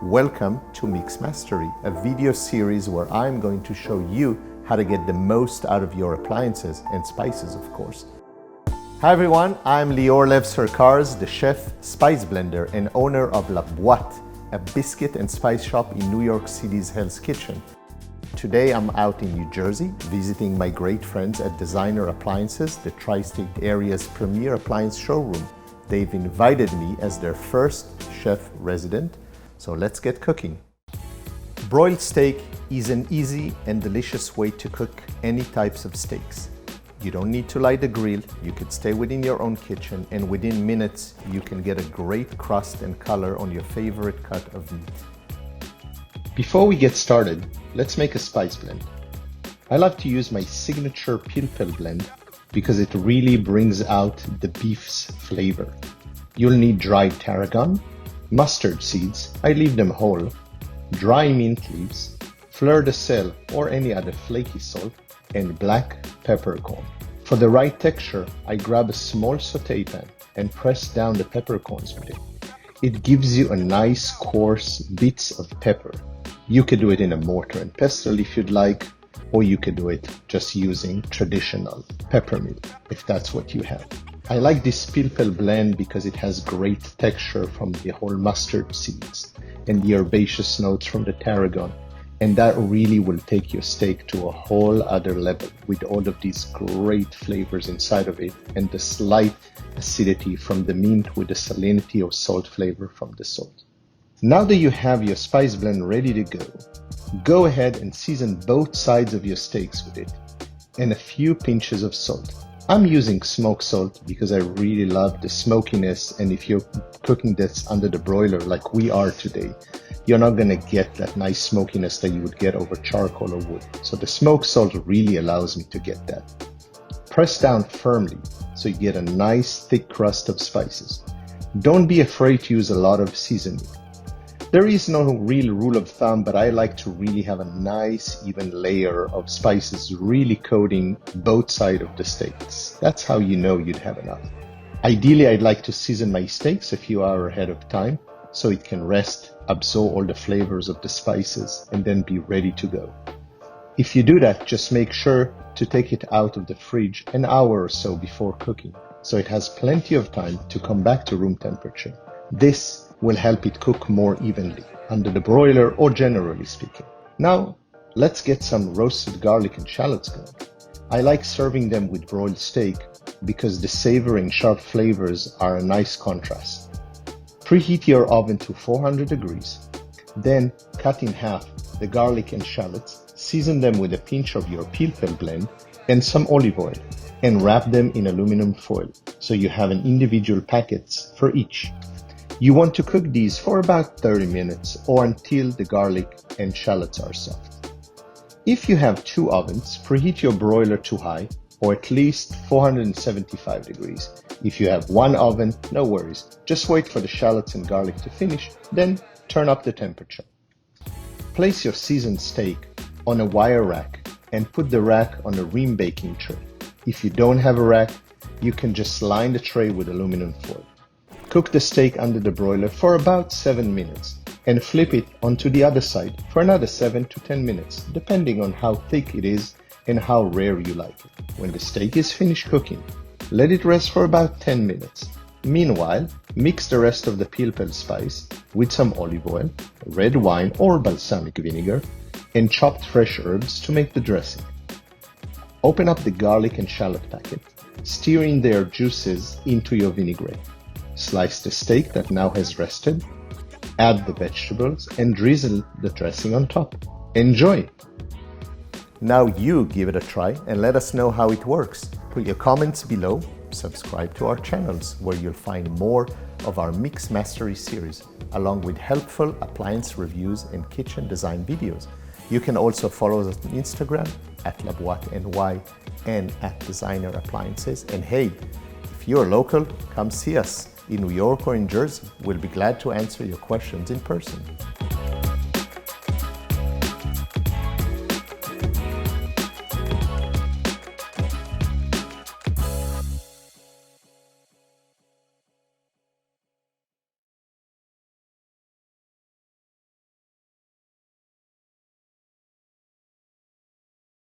Welcome to Mix Mastery, a video series where I'm going to show you how to get the most out of your appliances and spices, of course. Hi everyone, I'm Lior Lev Serkars, the chef, spice blender, and owner of La Boite, a biscuit and spice shop in New York City's Hell's Kitchen. Today I'm out in New Jersey visiting my great friends at Designer Appliances, the tri-state area's premier appliance showroom. They've invited me as their first chef resident, so let's get cooking. Broiled steak is an easy and delicious way to cook any types of steaks. You don't need to light the grill, you can stay within your own kitchen, and within minutes you can get a great crust and color on your favorite cut of meat. Before we get started, let's make a spice blend. I love to use my signature Pilpel blend because it really brings out the beef's flavor. You'll need dried tarragon, mustard seeds, I leave them whole, dry mint leaves, fleur de sel or any other flaky salt, and black peppercorn. For the right texture, I grab a small sauté pan and press down the peppercorns with it. It gives you a nice coarse bits of pepper. You could do it in a mortar and pestle if you'd like, or you could do it just using traditional peppermint if that's what you have. I like this Pilpel blend because it has great texture from the whole mustard seeds and the herbaceous notes from the tarragon, and that really will take your steak to a whole other level with all of these great flavors inside of it and the slight acidity from the mint with the salinity or salt flavor from the salt. Now that you have your spice blend ready to go ahead and season both sides of your steaks with it and a few pinches of salt. I'm using smoked salt because I really love the smokiness, and if you're cooking this under the broiler like we are today, you're not going to get that nice smokiness that you would get over charcoal or wood. So the smoked salt really allows me to get that. Press down firmly so you get a nice thick crust of spices. Don't be afraid to use a lot of seasoning. There is no real rule of thumb, but I like to really have a nice even layer of spices really coating both sides of the steaks. That's how you know you'd have enough. Ideally, I'd like to season my steaks a few hours ahead of time so it can rest, absorb all the flavors of the spices, and then be ready to go. If you do that, just make sure to take it out of the fridge an hour or so before cooking, so it has plenty of time to come back to room temperature. This will help it cook more evenly under the broiler or generally speaking. Now, let's get some roasted garlic and shallots going. I like serving them with broiled steak because the savory and sharp flavors are a nice contrast. Preheat your oven to 400 degrees. Then cut in half the garlic and shallots, season them with a pinch of your Pilpel blend and some olive oil, and wrap them in aluminum foil so you have an individual packets for each. You want to cook these for about 30 minutes or until the garlic and shallots are soft. If you have two ovens, preheat your broiler to high or at least 475 degrees. If you have one oven, no worries. Just wait for the shallots and garlic to finish, then turn up the temperature. Place your seasoned steak on a wire rack and put the rack on a ream baking tray. If you don't have a rack, you can just line the tray with aluminum foil. Cook the steak under the broiler for about 7 minutes and flip it onto the other side for another 7 to 10 minutes, depending on how thick it is and how rare you like it. When the steak is finished cooking, let it rest for about 10 minutes. Meanwhile, mix the rest of the Pilpel spice with some olive oil, red wine or balsamic vinegar, and chopped fresh herbs to make the dressing. Open up the garlic and shallot packet, stir in their juices into your vinaigrette. Slice the steak that now has rested, add the vegetables, and drizzle the dressing on top. Enjoy! Now you give it a try and let us know how it works. Put your comments below, subscribe to our channels where you'll find more of our Mix Mastery series, along with helpful appliance reviews and kitchen design videos. You can also follow us on Instagram at LaBoiteNY and at Designer Appliances. And hey, if you're local, come see us in New York or in Jersey. We'll be glad to answer your questions in person.